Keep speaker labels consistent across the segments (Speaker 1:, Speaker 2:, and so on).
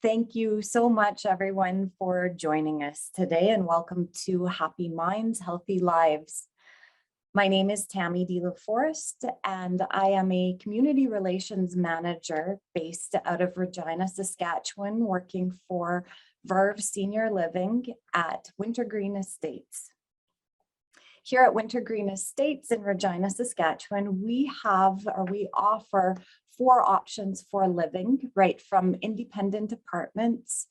Speaker 1: Thank you so much, everyone, for joining us today, and welcome to Happy Minds, Healthy Lives. My name is Tammy De La Forest, and I am a community relations manager based out of Regina, Saskatchewan, working for Verve Senior Living at Wintergreen Estates. Here at Wintergreen Estates in Regina, Saskatchewan, we offer 4 options for living, right from independent apartments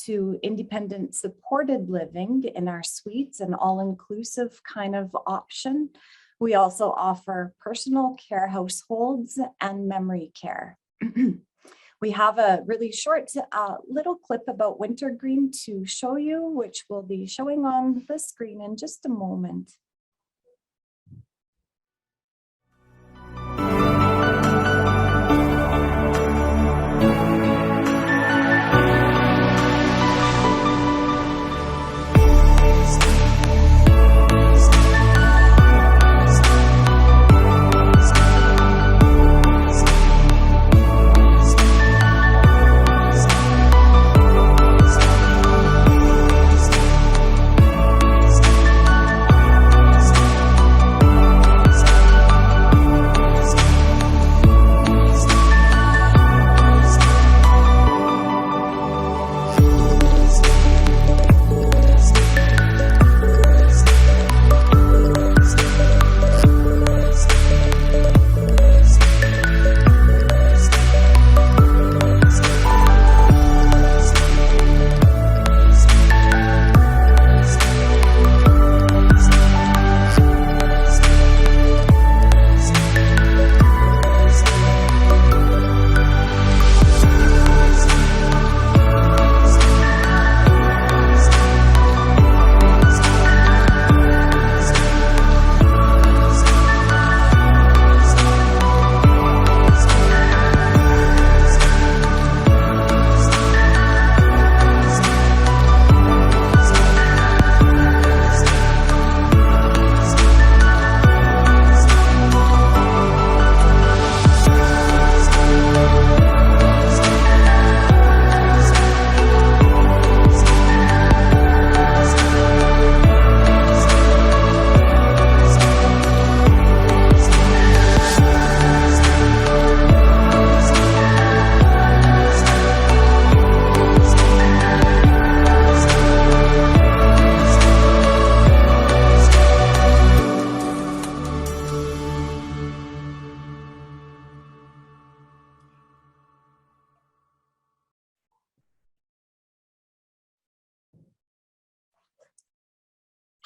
Speaker 1: to independent supported living in our suites, an all-inclusive kind of option. We also offer personal care households and memory care. We have a really short little clip about Wintergreen to show you, which will be showing on the screen in just a moment.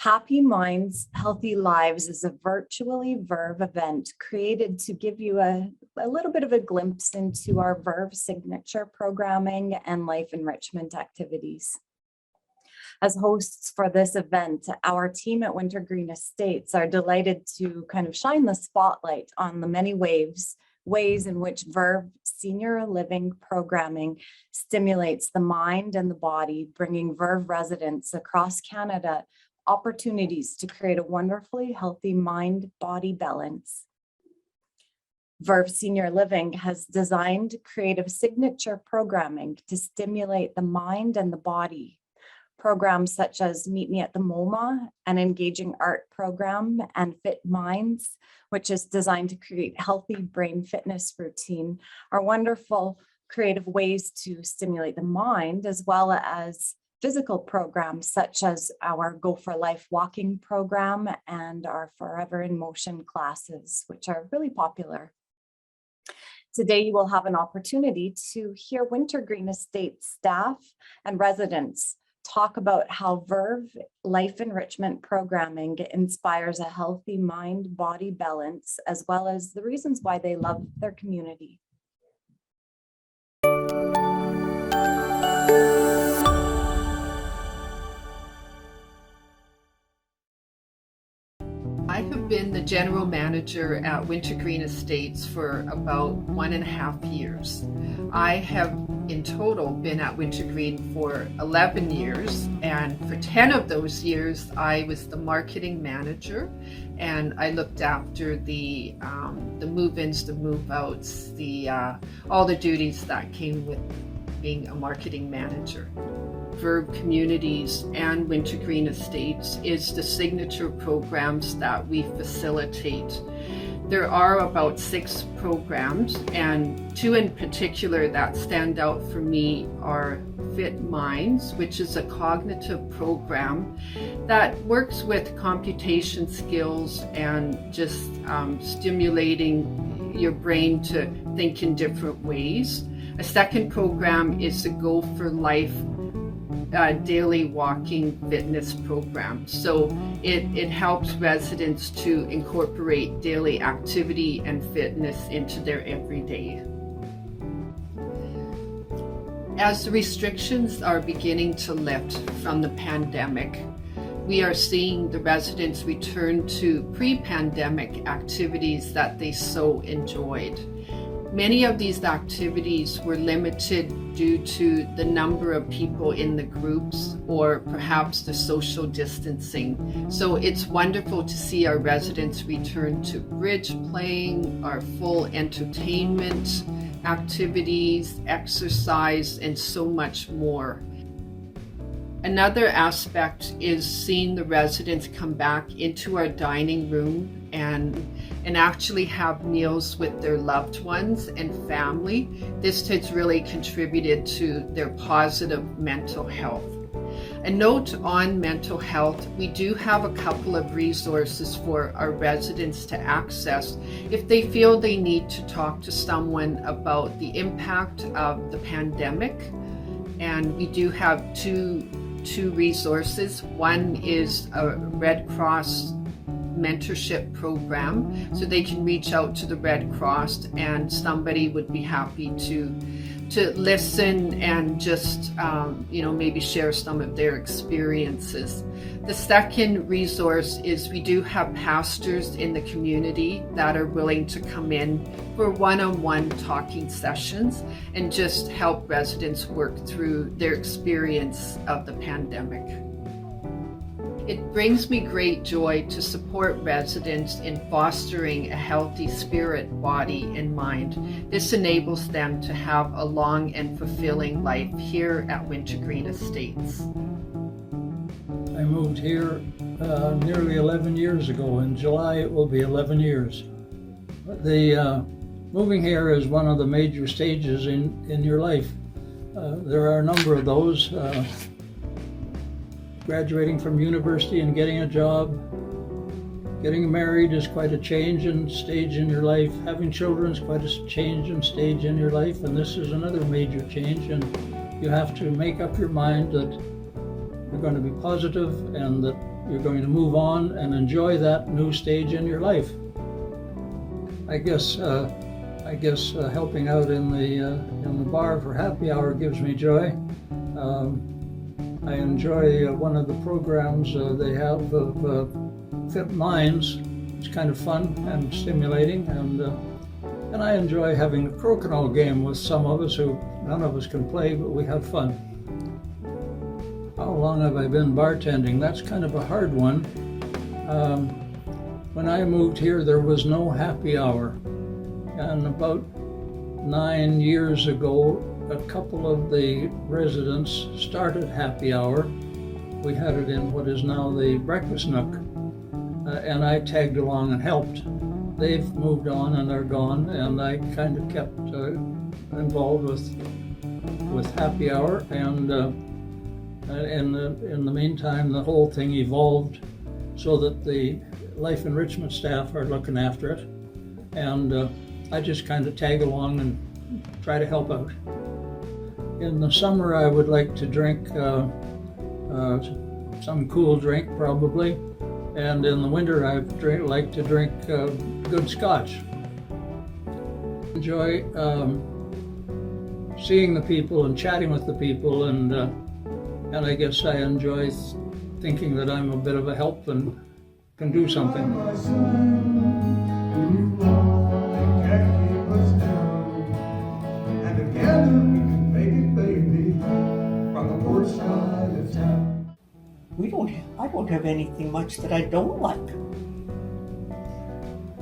Speaker 1: Happy Minds, Healthy Lives is a Virtually Verve event created to give you a little bit of a glimpse into our Verve signature programming and life enrichment activities. As hosts for this event, our team at Wintergreen Estates are delighted to kind of shine the spotlight on the many ways in which Verve Senior Living programming stimulates the mind and the body, bringing Verve residents across Canada opportunities to create a wonderfully healthy mind-body balance. Verve Senior Living has designed creative signature programming to stimulate the mind and the body. Programs such as Meet Me at the MoMA, an engaging art program, and Fit Minds, which is designed to create healthy brain fitness routine, are wonderful creative ways to stimulate the mind, as well as physical programs such as our Go for Life walking program and our Forever in Motion classes, which are really popular. Today, you will have an opportunity to hear Wintergreen Estates staff and residents talk about how Verve Life Enrichment programming inspires a healthy mind-body balance, as well as the reasons why they love their community.
Speaker 2: I have been the general manager at Wintergreen Estates for about 1.5 years. I have in total been at Wintergreen for 11 years, and for 10 of those years I was the marketing manager, and I looked after the move-ins, the move-outs, all the duties that came being a marketing manager. Verve Communities and Wintergreen Estates is the signature programs that we facilitate. There are about 6 programs, and 2 in particular that stand out for me are Fit Minds, which is a cognitive program that works with computation skills and just stimulating your brain to think in different ways. A second program is the Go for Life daily walking fitness program. So it helps residents to incorporate daily activity and fitness into their everyday. As the restrictions are beginning to lift from the pandemic, we are seeing the residents return to pre-pandemic activities that they so enjoyed. Many of these activities were limited due to the number of people in the groups or perhaps the social distancing. So it's wonderful to see our residents return to bridge playing, our full entertainment activities, exercise, and so much more. Another aspect is seeing the residents come back into our dining room and actually have meals with their loved ones and family. This has really contributed to their positive mental health. A note on mental health, we do have a couple of resources for our residents to access if they feel they need to talk to someone about the impact of the pandemic. And we do have two resources. One is a Red Cross mentorship program, so they can reach out to the Red Cross and somebody would be happy to listen and just maybe share some of their experiences. The second resource is we do have pastors in the community that are willing to come in for one-on-one talking sessions and just help residents work through their experience of the pandemic. It brings me great joy to support residents in fostering a healthy spirit, body, and mind. This enables them to have a long and fulfilling life here at Wintergreen Estates.
Speaker 3: I moved here nearly 11 years ago. In July it will be 11 years. The moving here is one of the major stages in your life. There are a number of those. Graduating from university and getting a job. Getting married is quite a change and stage in your life. Having children is quite a change and stage in your life, and this is another major change, and you have to make up your mind that you're going to be positive and that you're going to move on and enjoy that new stage in your life. I guess helping out in the bar for happy hour gives me joy. I enjoy one of the programs they have of Fit Minds. It's kind of fun and stimulating, and I enjoy having a crokinole game with some of us who none of us can play, but we have fun. How long have I been bartending? That's kind of a hard one. When I moved here, there was no happy hour, and about 9 years ago, a couple of the residents started happy hour. We had it in what is now the breakfast nook, and I tagged along and helped. They've moved on and are gone, and I kind of kept involved with happy hour, and in the meantime, the whole thing evolved so that the Life Enrichment staff are looking after it, and I just kind of tag along and try to help out. In the summer, I would like to drink some cool drink, probably, and in the winter, I like to drink good scotch. Enjoy seeing the people and chatting with the people, and I guess I enjoy thinking that I'm a bit of a help and can do something.
Speaker 4: I don't have anything much that I don't like.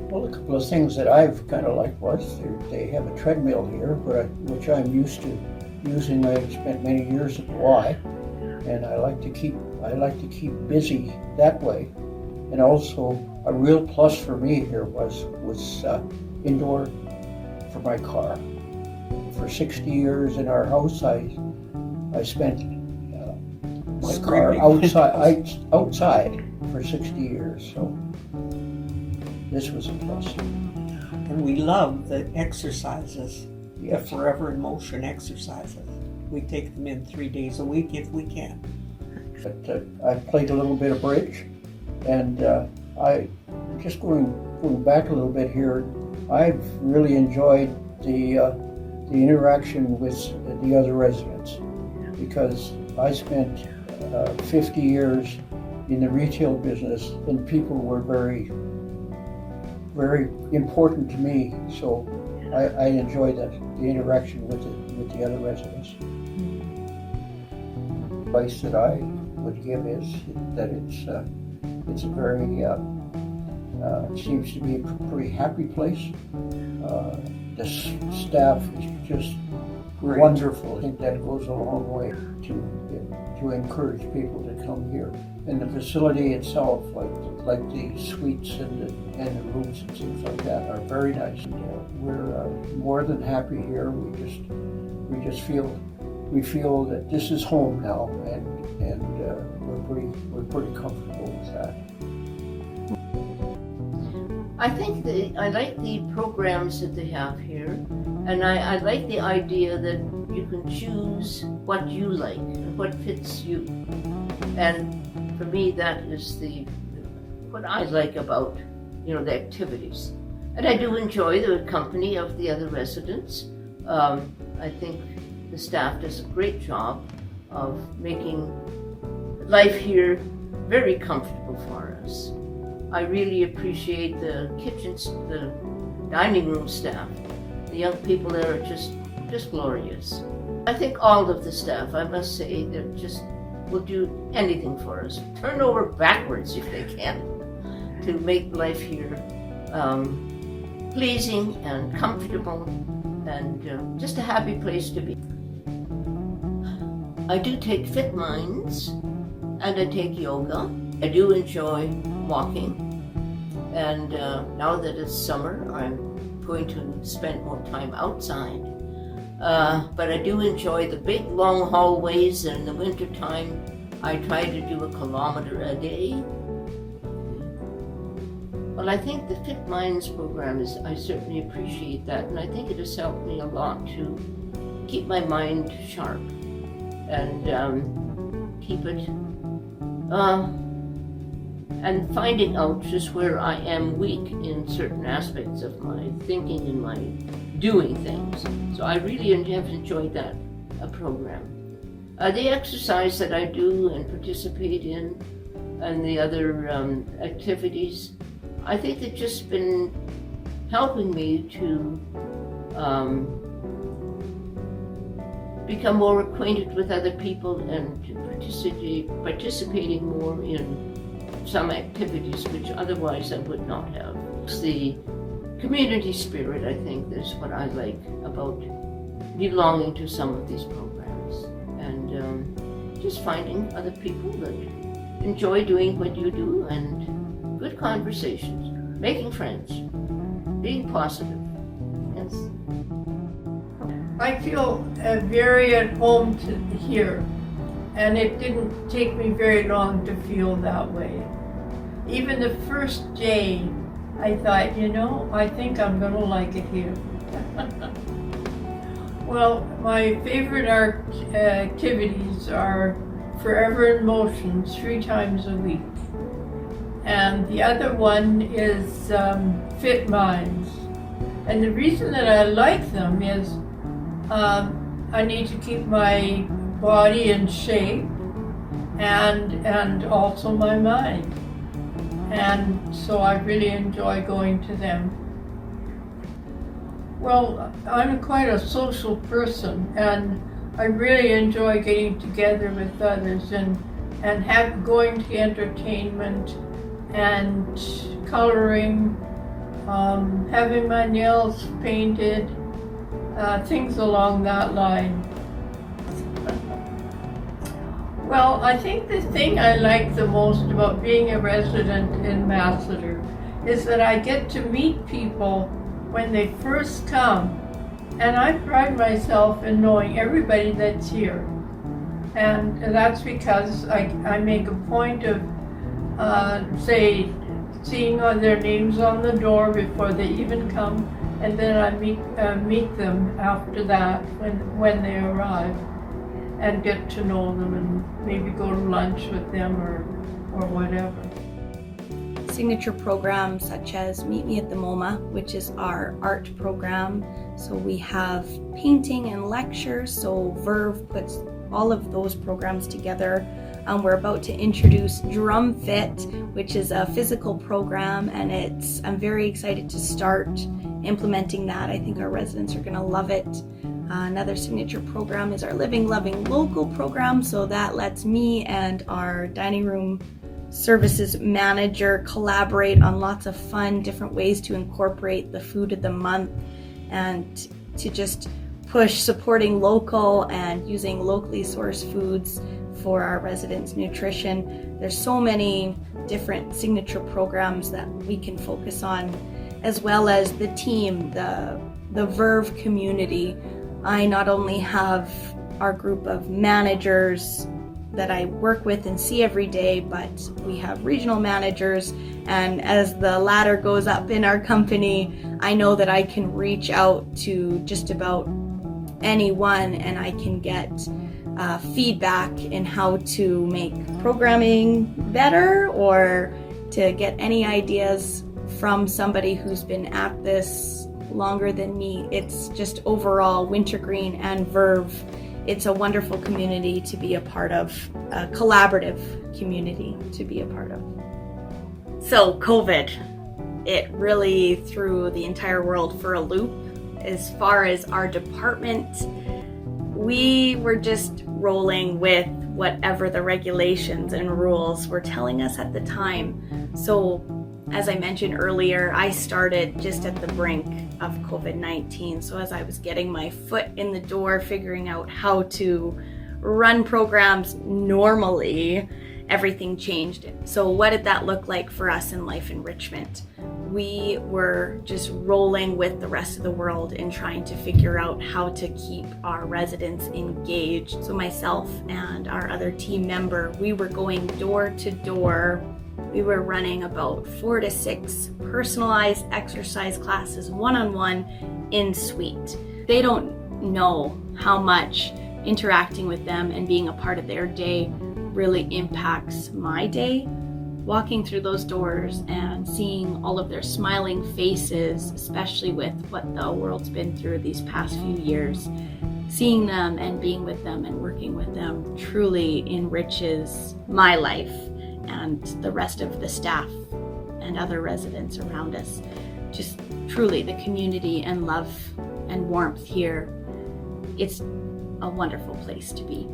Speaker 5: Well, a couple of things that I've kind of liked was they have a treadmill here, which I'm used to
Speaker 3: using. I spent many years at the Y, and I like to keep busy that way. And also, a real plus for me here was indoor for my car. For 60 years in our house, I spent my car outside for 60 years. So this was a plus.
Speaker 4: And we love the exercises, the
Speaker 3: Yes.
Speaker 4: Forever in Motion exercises. We take them in 3 days a week if we can.
Speaker 3: But I played a little bit of bridge, and I just going back a little bit here. I've really enjoyed the interaction with the other residents, because I spent 50 years in the retail business, and people were very, very important to me. So I enjoy the interaction with the other residents. Advice that I would give is that it's a very seems to be a pretty happy place. The staff is just
Speaker 4: Great.
Speaker 3: wonderful. I think that goes a long way to encourage people to come here. And the facility itself, like the suites and the rooms and things like that, are very nice. And, we're more than happy here. We just feel that this is home now, and we're pretty comfortable with that.
Speaker 5: I think I like the programs that they have here, and I like the idea that you can choose what you like and what fits you. And for me, that is what I like about, the activities. And I do enjoy the company of the other residents. I think the staff does a great job of making life here very comfortable for us. I really appreciate the kitchens, the dining room staff. The young people there are just glorious. I think all of the staff, I must say, will do anything for us. Turn over backwards if they can to make life here pleasing and comfortable and just a happy place to be. I do take Fit Minds and I take yoga. I do enjoy walking, and now that it's summer, I'm going to spend more time outside. But I do enjoy the big long hallways, and in the wintertime I try to do 1 kilometer a day. Well, I think the Fit Minds program I certainly appreciate that, and I think it has helped me a lot to keep my mind sharp and keep it and finding out just where I am weak in certain aspects of my thinking and my doing things. So I really have enjoyed that program. The exercise that I do and participate in and the other activities, I think they've just been helping me to become more acquainted with other people and to participating more in some activities which otherwise I would not have. It's the community spirit, I think, is what I like about belonging to some of these programs, and just finding other people that enjoy doing what you do, and good conversations, making friends, being positive. Yes.
Speaker 6: I feel very at home here, and it didn't take me very long to feel that way. Even the first day, I thought, I think I'm going to like it here. Well, my favorite activities are Forever in Motion 3 times a week. And the other one is Fit Minds. And the reason that I like them is I need to keep my body in shape and also my mind. And so I really enjoy going to them. Well, I'm quite a social person, and I really enjoy getting together with others and going to entertainment and coloring, having my nails painted, things along that line. Well, I think the thing I like the most about being a resident in Masseter is that I get to meet people when they first come. And I pride myself in knowing everybody that's here. And that's because I make a point of, say, seeing their names on the door before they even come, and then I meet them after that when they arrive, and get to know them and maybe go to lunch with them or whatever.
Speaker 1: Signature programs such as Meet Me at the MoMA, which is our art program. So we have painting and lectures, so Verve puts all of those programs together. We're about to introduce Drum Fit, which is a physical program, and I'm very excited to start implementing that. I think our residents are going to love it. Another signature program is our Living Loving Local program, so that lets me and our dining room services manager collaborate on lots of fun different ways to incorporate the food of the month and to just push supporting local and using locally sourced foods for our residents' nutrition. There's so many different signature programs that we can focus on, as well as the team, the Verve community. I not only have our group of managers that I work with and see every day, but we have regional managers, and as the ladder goes up in our company, I know that I can reach out to just about anyone and I can get feedback in how to make programming better or to get any ideas from somebody who's been at this longer than me. It's just overall Wintergreen and Verve. It's a wonderful community to be a part of, a collaborative community to be a part of. So COVID, it really threw the entire world for a loop. As far as our department, we were just rolling with whatever the regulations and rules were telling us at the time. So as I mentioned earlier, I started just at the brink of COVID-19. So as I was getting my foot in the door, figuring out how to run programs normally, everything changed. So what did that look like for us in Life Enrichment? We were just rolling with the rest of the world and trying to figure out how to keep our residents engaged. So myself and our other team member, we were going door to door. We were running about 4 to 6 personalized exercise classes, one-on-one in suite. They don't know how much interacting with them and being a part of their day really impacts my day. Walking through those doors and seeing all of their smiling faces, especially with what the world's been through these past few years, seeing them and being with them and working with them truly enriches my life and the rest of the staff and other residents around us. Just truly the community and love and warmth here. It's a wonderful place to be.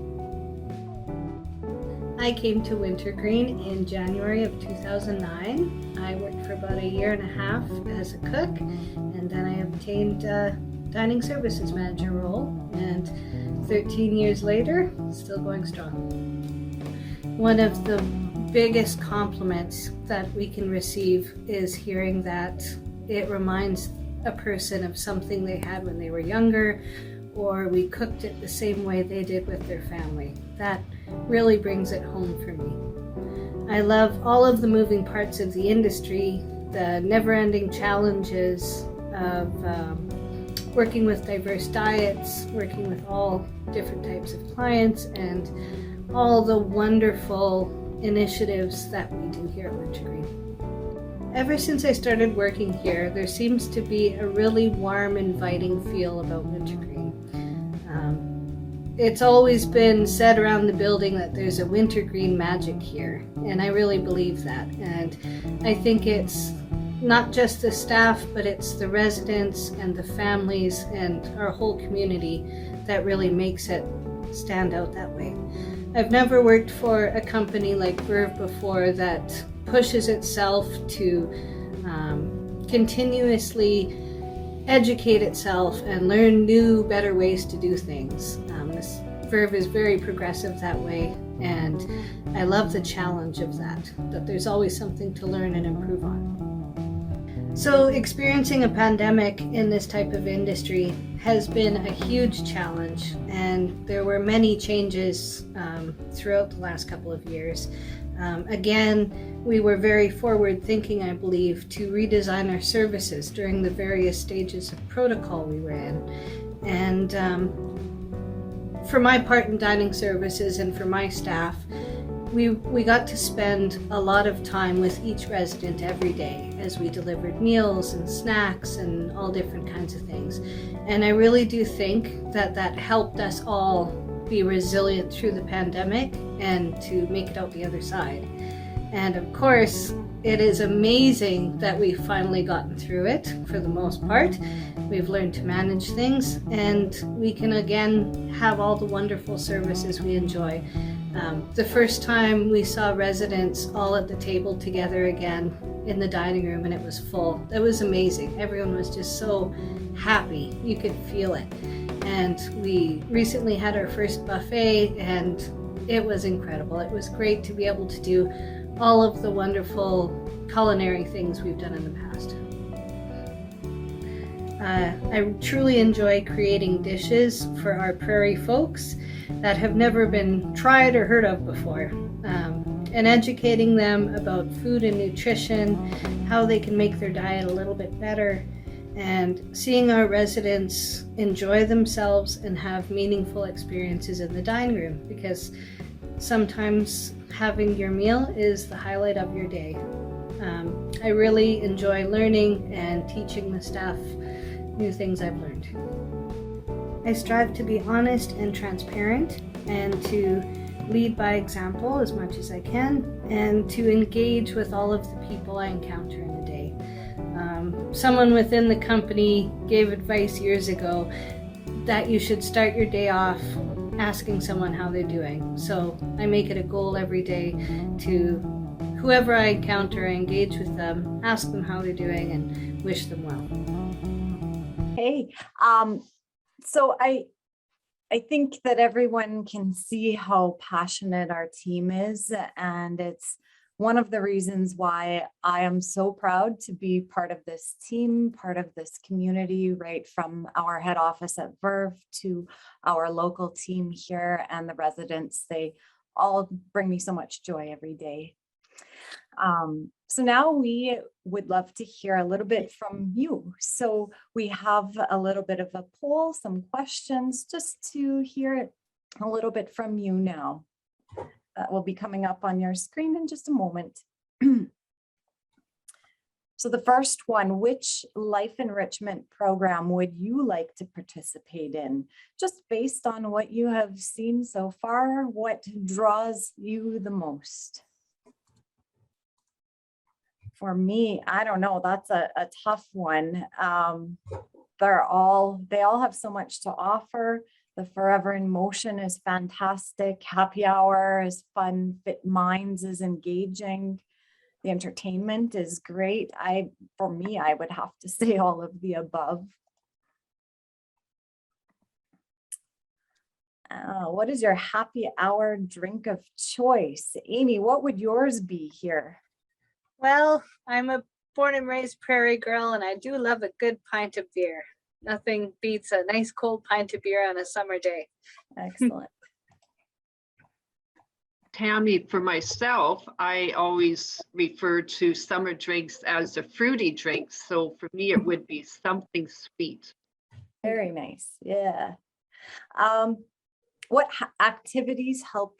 Speaker 7: I came to Wintergreen in January of 2009. I worked for about 1.5 years as a cook, and then I obtained a dining services manager role, and 13 years later, still going strong. One of the biggest compliments that we can receive is hearing that it reminds a person of something they had when they were younger, or we cooked it the same way they did with their family. That really brings it home for me. I love all of the moving parts of the industry, the never-ending challenges of working with diverse diets, working with all different types of clients, and all the wonderful initiatives that we do here at Wintergreen. Ever since I started working here, there seems to be a really warm, inviting feel about Wintergreen. It's always been said around the building that there's a Wintergreen magic here, and I really believe that. And I think it's not just the staff, but it's the residents and the families and our whole community that really makes it stand out that way. I've never worked for a company like Verve before that pushes itself to continuously educate itself and learn new, better ways to do things. Verve is very progressive that way. And I love the challenge of that there's always something to learn and improve on. So experiencing a pandemic in this type of industry has been a huge challenge, and there were many changes throughout the last couple of years. Again, we were very forward thinking, I believe, to redesign our services during the various stages of protocol we were in. And for my part in dining services and for my staff, we got to spend a lot of time with each resident every day as we delivered meals and snacks and all different kinds of things. And I really do think that helped us all be resilient through the pandemic and to make it out the other side. And of course, it is amazing that we've finally gotten through it for the most part. We've learned to manage things, and we can again have all the wonderful services we enjoy. The first time we saw residents all at the table together again in the dining room, and it was full. It was amazing. Everyone was just so happy. You could feel it. And we recently had our first buffet, and it was incredible. It was great to be able to do all of the wonderful culinary things we've done in the past. I truly enjoy creating dishes for our prairie folks that have never been tried or heard of before, and educating them about food and nutrition, how they can make their diet a little bit better, and seeing our residents enjoy themselves and have meaningful experiences in the dining room, because sometimes having your meal is the highlight of your day. I really enjoy learning and teaching the staff new things I've learned. I strive to be honest and transparent, and to lead by example as much as I can, and to engage with all of the people I encounter in a day. Someone within the company gave advice years ago that you should start your day off asking someone how they're doing. So I make it a goal every day to whoever I encounter, I engage with them, ask them how they're doing, and wish them well.
Speaker 1: Hey, so I think that everyone can see how passionate our team is, and it's one of the reasons why I am so proud to be part of this team, part of this community, right from our head office at Verve to our local team here and the residents. They all bring me so much joy every day. So now we would love to hear a little bit from you. So we have a little bit of a poll, some questions, just to hear a little bit from you now. That will be coming up on your screen in just a moment. So the first one, which life enrichment program would you like to participate in? Just based on what you have seen so far, what draws you the most? For me, I don't know, that's a tough one. They all have so much to offer. The Forever in Motion is fantastic. Happy Hour is fun. Fit Minds is engaging. The entertainment is great. For me, I would have to say all of the above. What is your happy hour drink of choice? Amy, what would yours be here?
Speaker 7: Well, I'm a born and raised prairie girl, and I do love a good pint of beer. Nothing beats a nice cold pint of beer on a summer day.
Speaker 1: Excellent.
Speaker 2: Tammy, for myself, I always refer to summer drinks as a fruity drink. So for me, it would be something sweet.
Speaker 1: Very nice. Yeah. What activities help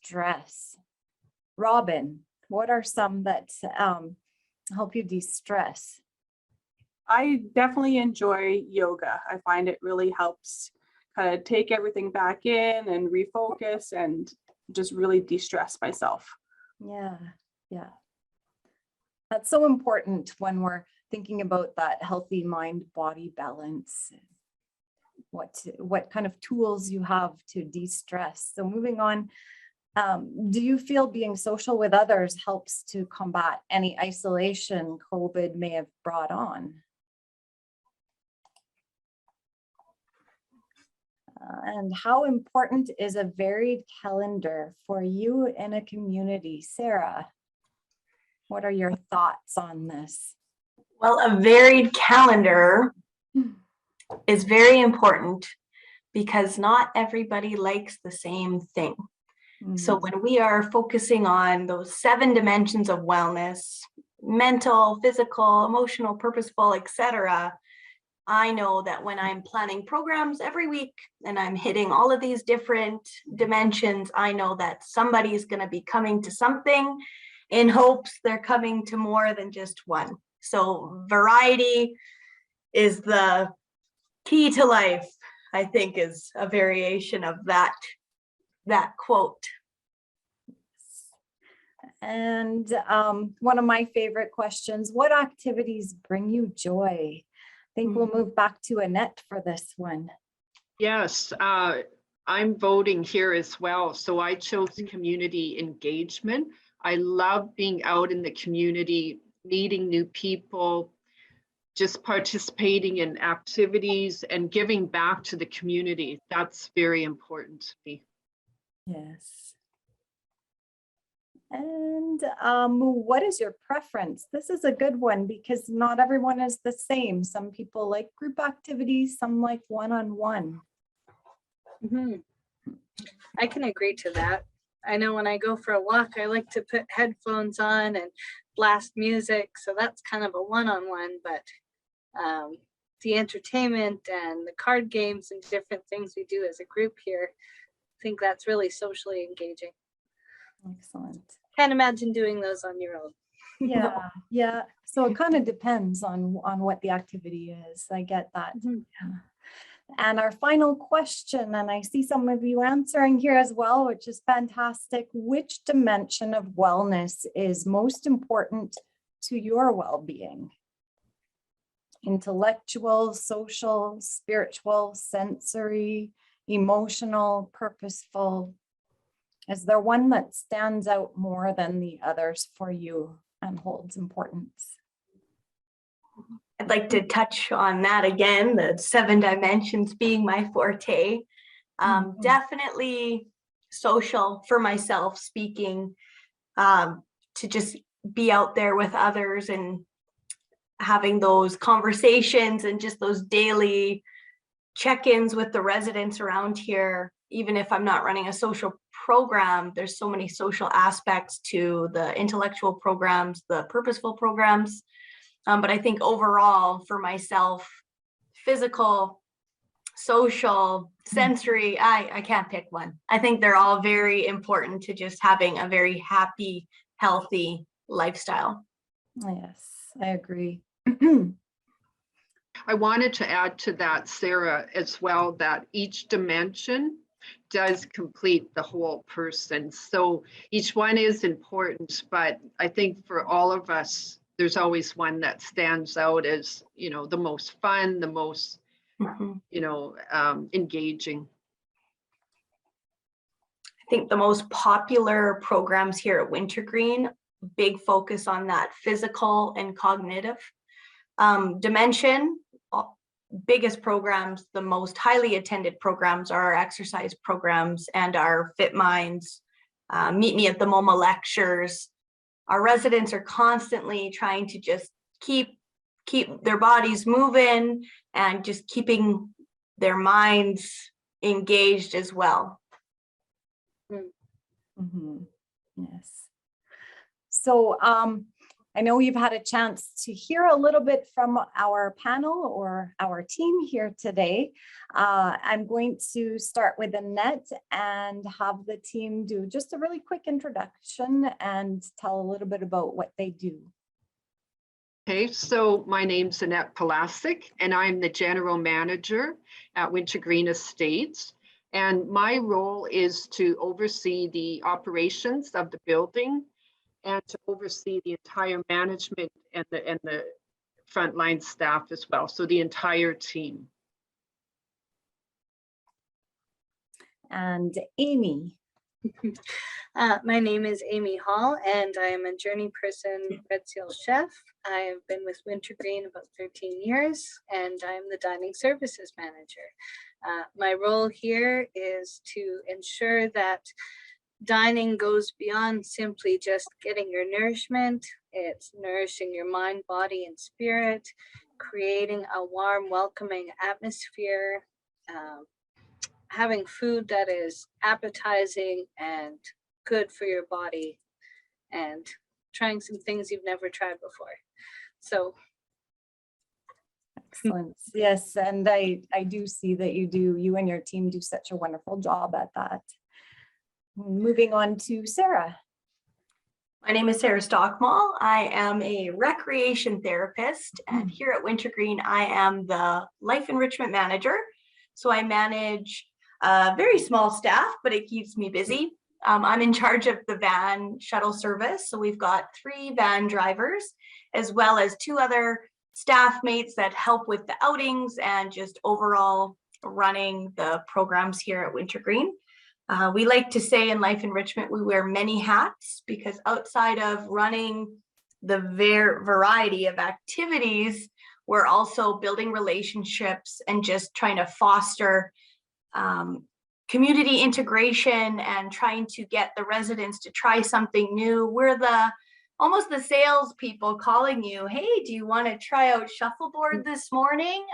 Speaker 1: stress? Robin, what are some that help you de-stress?
Speaker 8: I definitely enjoy yoga. I find it really helps kind of take everything back in and refocus and just really de-stress myself.
Speaker 1: Yeah. That's so important when we're thinking about that healthy mind-body balance. What kind of tools you have to de-stress. So moving on, do you feel being social with others helps to combat any isolation COVID may have brought on? And how important is a varied calendar for you in a community? Sarah, what are your thoughts on this?
Speaker 9: Well, a varied calendar is very important because not everybody likes the same thing. So when we are focusing on those 7 dimensions of wellness, mental, physical, emotional, purposeful, etc., I know that when I'm planning programs every week and I'm hitting all of these different dimensions, I know that somebody's going to be coming to something in hopes they're coming to more than just one. So variety is the key to life, I think, is a variation of that quote.
Speaker 1: And one of my favorite questions, what activities bring you joy? I think we'll move back to Annette for this one.
Speaker 2: Yes, I'm voting here as well. So I chose community engagement. I love being out in the community, meeting new people, just participating in activities and giving back to the community. That's very important to me.
Speaker 1: Yes. And what is your preference? This is a good one because not everyone is the same. Some people like group activities, some like one-on-one.
Speaker 7: I can agree to that. I know when I go for a walk, I like to put headphones on and blast music. So that's kind of a one-on-one, but the entertainment and the card games and different things we do as a group here, I think that's really socially engaging.
Speaker 1: Excellent.
Speaker 7: Can't imagine doing those on your own.
Speaker 1: Yeah, yeah. So it kind of depends on what the activity is. I get that. Yeah. And our final question, and I see some of you answering here as well, which is fantastic. Which dimension of wellness is most important to your well-being? Intellectual, social, spiritual, sensory, emotional, purposeful. Is there one that stands out more than the others for you and holds importance?
Speaker 9: I'd like to touch on that again, the 7 dimensions being my forte. Definitely social for myself, speaking, to just be out there with others and having those conversations and just those daily check-ins with the residents around here. Even if I'm not running a social program, there's so many social aspects to the intellectual programs, the purposeful programs. But I think overall for myself, physical, social, sensory, I can't pick one. I think they're all very important to just having a very happy, healthy lifestyle.
Speaker 1: Yes, I agree.
Speaker 2: I wanted to add to that, Sarah, as well, that each dimension does complete the whole person. So each one is important, but I think for all of us, there's always one that stands out as, you know, the most fun, the most, you know, engaging.
Speaker 9: I think the most popular programs here at Wintergreen, big focus on that physical and cognitive dimension. Biggest programs, the most highly attended programs are our exercise programs and our Fit Minds, Meet Me at the MoMA lectures. Our residents are constantly trying to just keep their bodies moving and just keeping their minds engaged as well.
Speaker 1: Yes. So I know you've had a chance to hear a little bit from our panel or our team here today. I'm going to start with Annette and have the team do just a really quick introduction and tell a little bit about what they do.
Speaker 2: Okay, so my name's Annette Palasic, and I'm the general manager at Wintergreen Estates. And my role is to oversee the operations of the building and to oversee the entire management and the frontline staff as well. So the entire team.
Speaker 1: And Amy.
Speaker 7: My name is Amy Hall, and I am a journey person Red Seal chef. I have been with Wintergreen about 13 years, and I'm the dining services manager. My role here is to ensure that dining goes beyond simply just getting your nourishment. It's nourishing your mind, body, and spirit, creating a warm, welcoming atmosphere, having food that is appetizing and good for your body, and trying some things you've never tried before. So
Speaker 1: Excellent. Yes, and I do see that you and your team do such a wonderful job at that. Moving on to Sarah.
Speaker 9: My name is Sarah Stockmall. I am a recreation therapist, and here at Wintergreen, I am the Life Enrichment Manager. So I manage a very small staff, but it keeps me busy. I'm in charge of the van shuttle service. So we've got 3 van drivers, as well as 2 other staff mates that help with the outings and just overall running the programs here at Wintergreen. We like to say in Life Enrichment, we wear many hats, because outside of running the variety of activities, we're also building relationships and just trying to foster community integration and trying to get the residents to try something new. We're almost the sales people calling you, hey, do you want to try out shuffleboard this morning?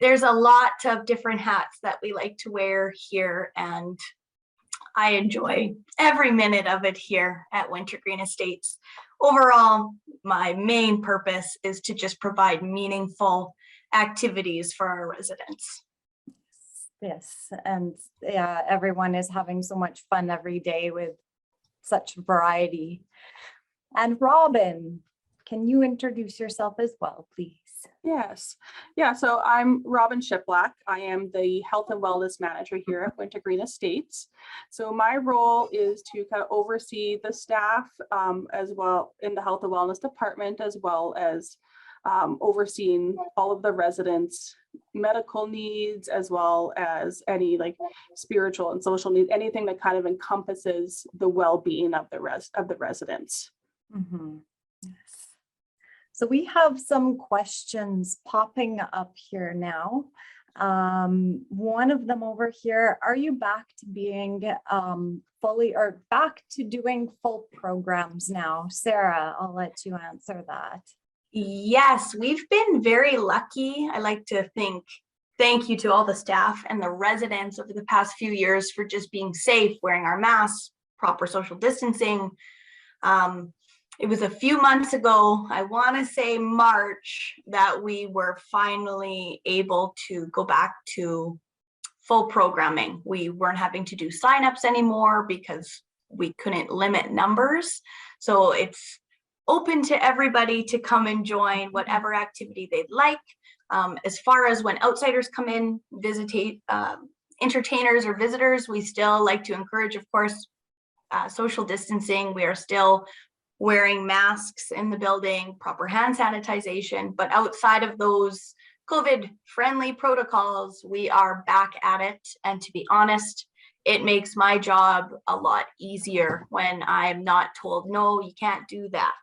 Speaker 9: There's a lot of different hats that we like to wear here, and I enjoy every minute of it here at Wintergreen Estates. Overall, my main purpose is to just provide meaningful activities for our residents.
Speaker 1: Yes, and yeah, everyone is having so much fun every day with such variety. And Robin, can you introduce yourself as well, please?
Speaker 8: Yes. Yeah, so I'm Robin Shiplack. I am the Health and Wellness Manager here at Wintergreen Estates. So my role is to kind of oversee the staff as well in the Health and Wellness Department, as well as overseeing all of the residents' medical needs, as well as any like spiritual and social needs, anything that kind of encompasses the well-being of the residents.
Speaker 1: Mm-hmm. Yes. So we have some questions popping up here now. One of them over here, are you back to being back to doing full programs now? Sarah, I'll let you answer that.
Speaker 9: Yes, we've been very lucky. I like to think, thank you to all the staff and the residents over the past few years for just being safe, wearing our masks, proper social distancing. It was a few months ago, I want to say March, that we were finally able to go back to full programming. We weren't having to do signups anymore because we couldn't limit numbers. So it's open to everybody to come and join whatever activity they'd like. As far as when outsiders come in, visitate entertainers or visitors, we still like to encourage, of course, social distancing. We are still wearing masks in the building, proper hand sanitization, but outside of those COVID-friendly protocols, we are back at it. And to be honest, it makes my job a lot easier when I'm not told, no, you can't do that.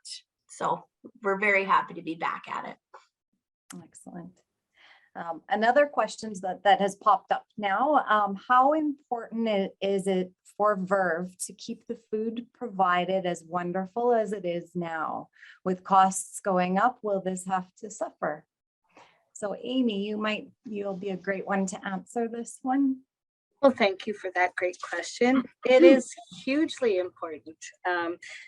Speaker 9: So we're very happy to be back at it.
Speaker 1: Excellent. Another question that has popped up now, how important is it for Verve to keep the food provided as wonderful as it is now? With costs going up, will this have to suffer? So Amy, you'll be a great one to answer this one.
Speaker 7: well, thank you for that great question. It is hugely important.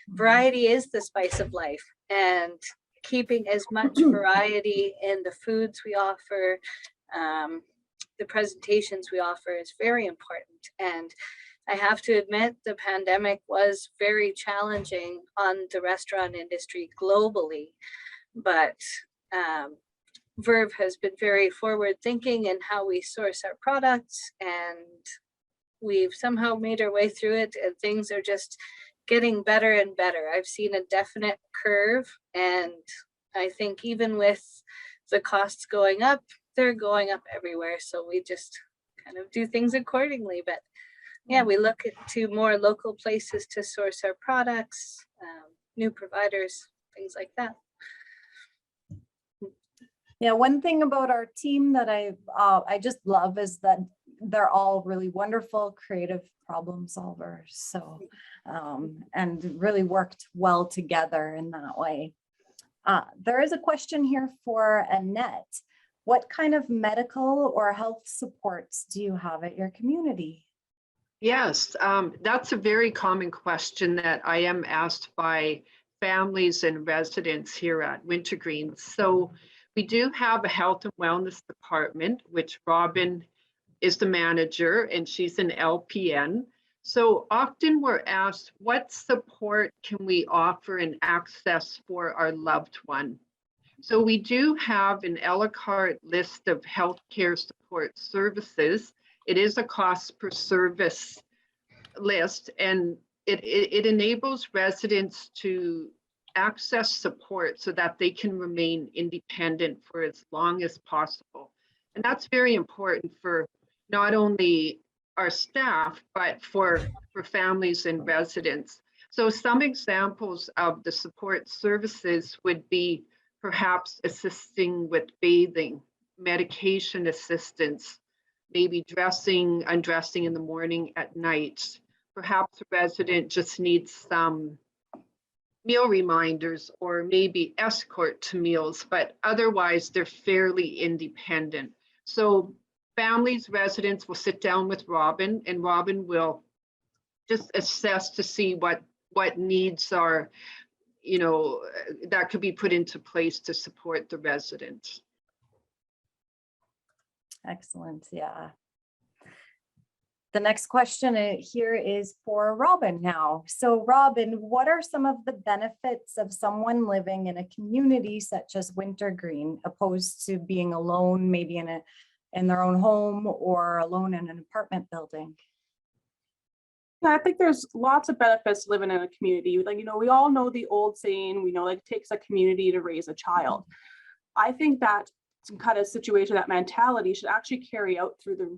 Speaker 7: Variety is the spice of life, and keeping as much variety in the foods we offer, the presentations we offer is very important. And I have to admit, the pandemic was very challenging on the restaurant industry globally, but Verve has been very forward thinking in how we source our products, and we've somehow made our way through it, and things are just getting better and better. I've seen a definite curve, and I think even with the costs going up, they're going up everywhere. So we just kind of do things accordingly. But yeah, we look to more local places to source our products, new providers, things like that.
Speaker 1: Yeah, one thing about our team that I just love is that they're all really wonderful, creative problem solvers. So, and really worked well together in that way. There is a question here for Annette. What kind of medical or health supports do you have at your community?
Speaker 2: Yes, that's a very common question that I am asked by families and residents here at Wintergreen. So we do have a health and wellness department, which Robin is the manager and she's an LPN. So often we're asked, what support can we offer and access for our loved one? So we do have an a la carte list of healthcare support services. It is a cost per service list, and it enables residents to access support so that they can remain independent for as long as possible. And that's very important for not only our staff, but for families and residents. So some examples of the support services would be perhaps assisting with bathing, medication assistance, maybe dressing, undressing in the morning, at night. Perhaps a resident just needs some meal reminders or maybe escort to meals, but otherwise they're fairly independent. So families, residents will sit down with Robin, and Robin will just assess to see what needs are, you know, that could be put into place to support the resident.
Speaker 1: Excellent, yeah. The next question here is for Robin now. So Robin, what are some of the benefits of someone living in a community such as Wintergreen, opposed to being alone, maybe in their own home or alone in an apartment building?
Speaker 8: Yeah, I think there's lots of benefits living in a community. Like, you know, we all know the old saying, we know, like, it takes a community to raise a child. I think that some kind of situation, that mentality should actually carry out through the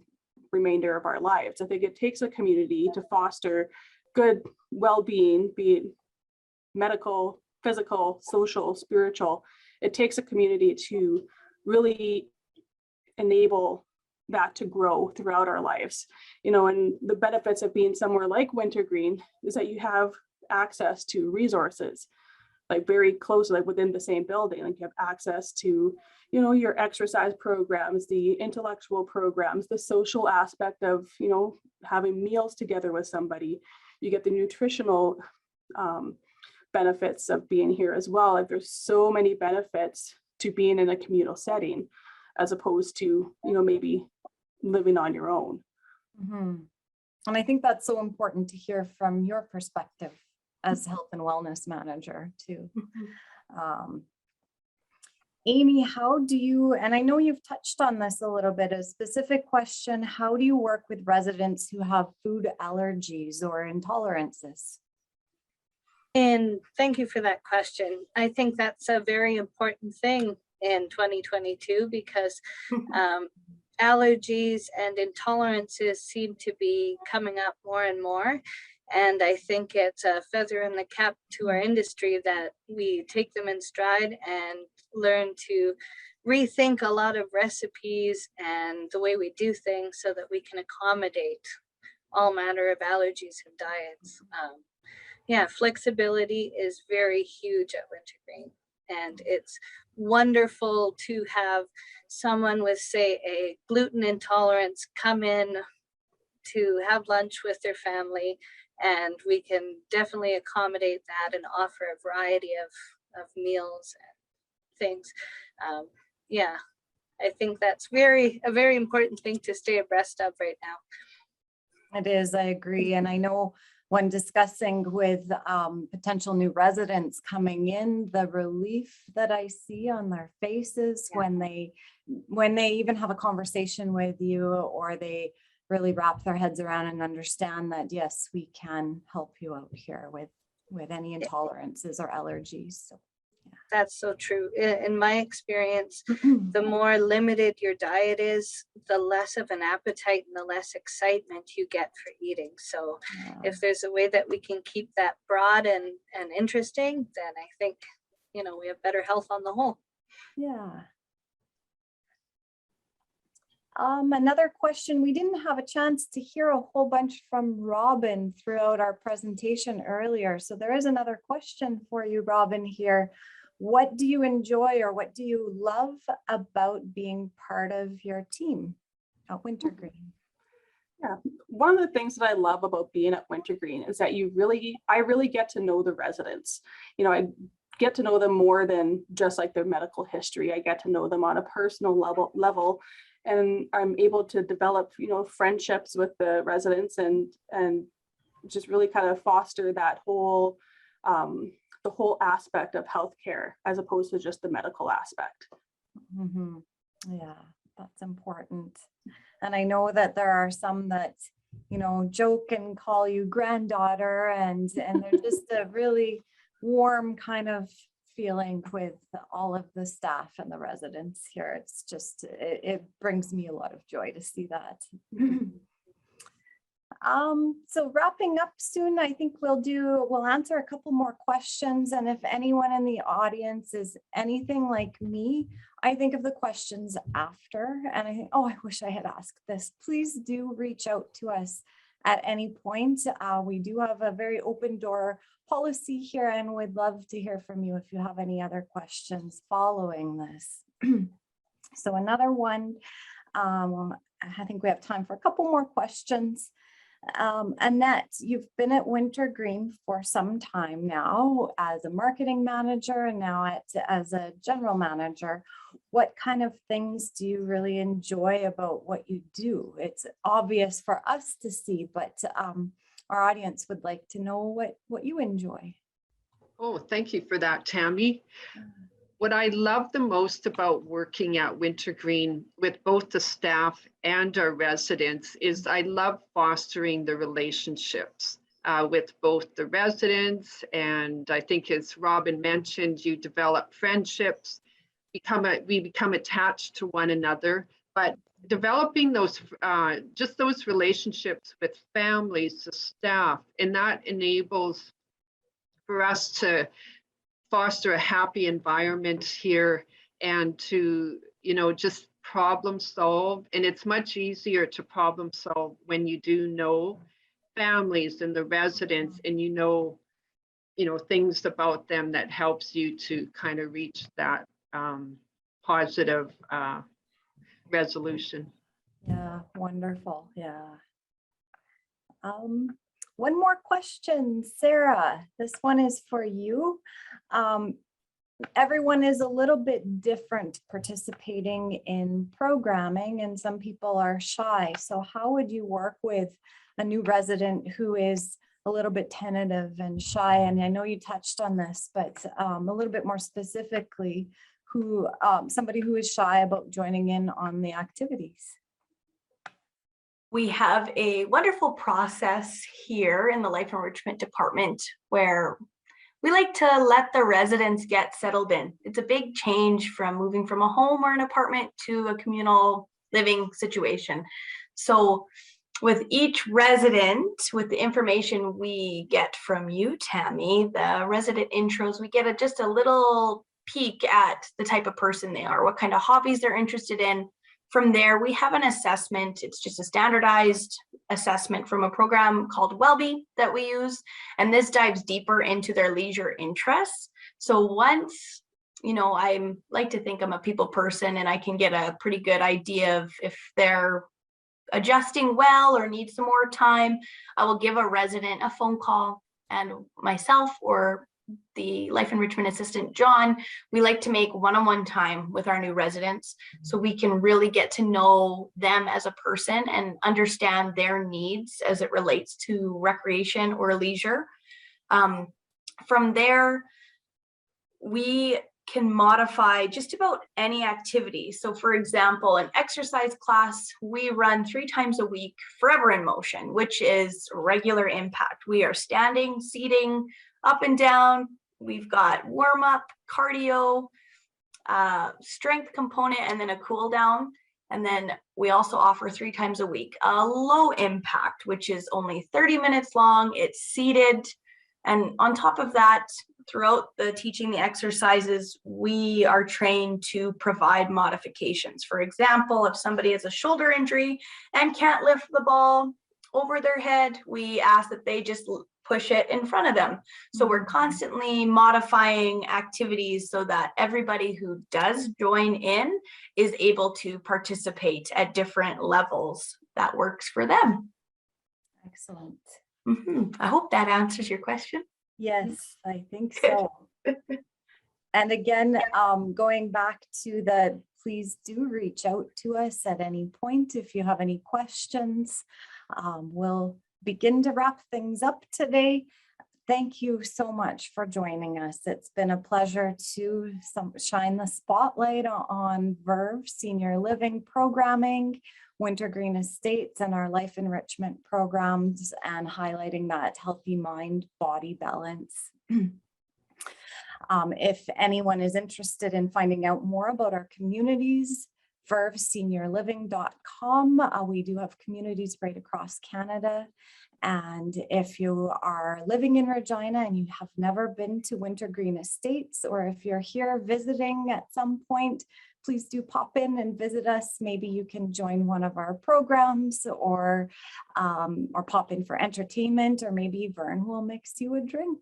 Speaker 8: remainder of our lives. I think it takes a community to foster good well-being, be it medical, physical, social, spiritual. It takes a community to really enable that to grow throughout our lives. You know, and the benefits of being somewhere like Wintergreen is that you have access to resources, like very close, like within the same building. Like you have access to, you know, your exercise programs, the intellectual programs, the social aspect of, you know, having meals together with somebody. You get the nutritional benefits of being here as well. Like there's so many benefits to being in a communal setting, as opposed to, you know, maybe living on your own.
Speaker 1: Mm-hmm. And I think that's so important to hear from your perspective as health and wellness manager too. Amy, how do you, and I know you've touched on this a little bit, a specific question, how do you work with residents who have food allergies or intolerances?
Speaker 7: And thank you for that question. I think that's a very important thing in 2022 because allergies and intolerances seem to be coming up more and more. And I think it's a feather in the cap to our industry that we take them in stride and learn to rethink a lot of recipes and the way we do things so that we can accommodate all manner of allergies and diets. Yeah, flexibility is very huge at Wintergreen, and it's wonderful to have someone with, say, a gluten intolerance come in to have lunch with their family, and we can definitely accommodate that and offer a variety of meals and things. Yeah, I think that's a very important thing to stay abreast of right now.
Speaker 1: It is, I agree. And I know when discussing with potential new residents coming in, the relief that I see on their faces when they even have a conversation with you, or they really wrap their heads around and understand that, yes, we can help you out here with any intolerances or allergies. So, yeah.
Speaker 7: That's so true. In my experience, the more limited your diet is, the less of an appetite and the less excitement you get for eating. So if there's a way that we can keep that broad and interesting, then I think, we have better health on the whole.
Speaker 1: Yeah. Another question, we didn't have a chance to hear a whole bunch from Robin throughout our presentation earlier. So there is another question for you, Robin, here. What do you enjoy or what do you love about being part of your team at Wintergreen?
Speaker 8: Yeah, one of the things that I love about being at Wintergreen is that I really get to know the residents. I get to know them more than just like their medical history. I get to know them on a personal level. And I'm able to develop, friendships with the residents and just really kind of foster that whole, the whole aspect of healthcare as opposed to just the medical aspect.
Speaker 1: Mm-hmm. Yeah, that's important. And I know that there are some that, joke and call you granddaughter, and they're just a really warm kind of feeling with all of the staff and the residents here. It's just, it brings me a lot of joy to see that. So wrapping up soon, I think we'll answer a couple more questions. And if anyone in the audience is anything like me, I think of the questions after, and I think, oh, I wish I had asked this. Please do reach out to us at any point. We do have a very open door policy here, and we'd love to hear from you if you have any other questions following this. So another one, I think we have time for a couple more questions. Annette, you've been at Wintergreen for some time now as a marketing manager and now as a general manager. What kind of things do you really enjoy about what you do? It's obvious for us to see, but our audience would like to know what you enjoy.
Speaker 2: Oh, thank you for that, Tammy. What I love the most about working at Wintergreen with both the staff and our residents is I love fostering the relationships with both the residents, and I think as Robin mentioned, you develop friendships, we become attached to one another, but developing those just those relationships with families, the staff, and that enables for us to foster a happy environment here and to, just problem solve. And it's much easier to problem solve when you do know families and the residents and things about them that helps you to kind of reach that positive resolution.
Speaker 1: Yeah, wonderful. Yeah. One more question, Sarah. This one is for you. Everyone is a little bit different participating in programming, and some people are shy. So how would you work with a new resident who is a little bit tentative and shy? And I know you touched on this, but a little bit more specifically, somebody who is shy about joining in on the activities.
Speaker 9: We have a wonderful process here in the Life Enrichment department where we like to let the residents get settled in. It's a big change from moving from a home or an apartment to a communal living situation. So with each resident, with the information we get from you, Tammy, the resident intros, we get just a little peek at the type of person they are, what kind of hobbies they're interested in. From there, we have an assessment. It's just a standardized assessment from a program called Wellbe that we use. And this dives deeper into their leisure interests. So once, I like to think I'm a people person and I can get a pretty good idea of if they're adjusting well or need some more time, I will give a resident a phone call, and myself or the Life Enrichment assistant, John, we like to make one-on-one time with our new residents so we can really get to know them as a person and understand their needs as it relates to recreation or leisure. From there, we can modify just about any activity. So for example, an exercise class, we run 3 times a week, Forever in Motion, which is regular impact. We are standing, seating, up and down, we've got warm up, cardio, strength component, and then a cool down. And then we also offer 3 times a week, a low impact, which is only 30 minutes long. It's seated. And on top of that, throughout the teaching the exercises, we are trained to provide modifications. For example, if somebody has a shoulder injury and can't lift the ball over their head, we ask that they just push it in front of them. So we're constantly modifying activities so that everybody who does join in is able to participate at different levels that works for them.
Speaker 1: Excellent.
Speaker 9: I hope that answers your question.
Speaker 1: Yes, I think so. And again, going back to the, please do reach out to us at any point if you have any questions. We'll begin to wrap things up today. Thank you so much for joining us. It's been a pleasure to shine the spotlight on Verve Senior Living Programming, Wintergreen Estates, and our Life Enrichment programs, and highlighting that healthy mind-body balance. If anyone is interested in finding out more about our communities, verveseniorliving.com. We do have communities right across Canada. And if you are living in Regina and you have never been to Wintergreen Estates, or if you're here visiting at some point, please do pop in and visit us. Maybe you can join one of our programs, or pop in for entertainment, or maybe Vern will mix you a drink.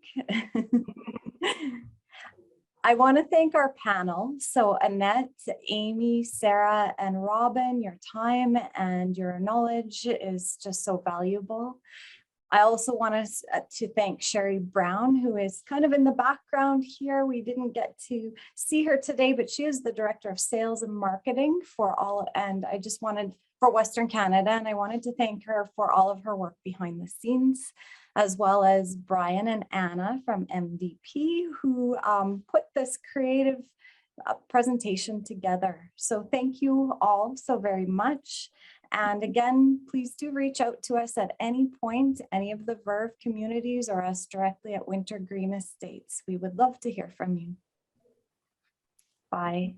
Speaker 1: I want to thank our panel. So Annette, Amy, Sarah, and Robin, your time and your knowledge is just so valuable. I also want to thank Sherry Brown, who is kind of in the background here. We didn't get to see her today, but she is the Director of Sales and Marketing for Western Canada. And I wanted to thank her for all of her work behind the scenes, as well as Brian and Anna from MDP, who put this creative presentation together. So thank you all so very much. And again, please do reach out to us at any point, any of the Verve communities, or us directly at Wintergreen Estates. We would love to hear from you. Bye.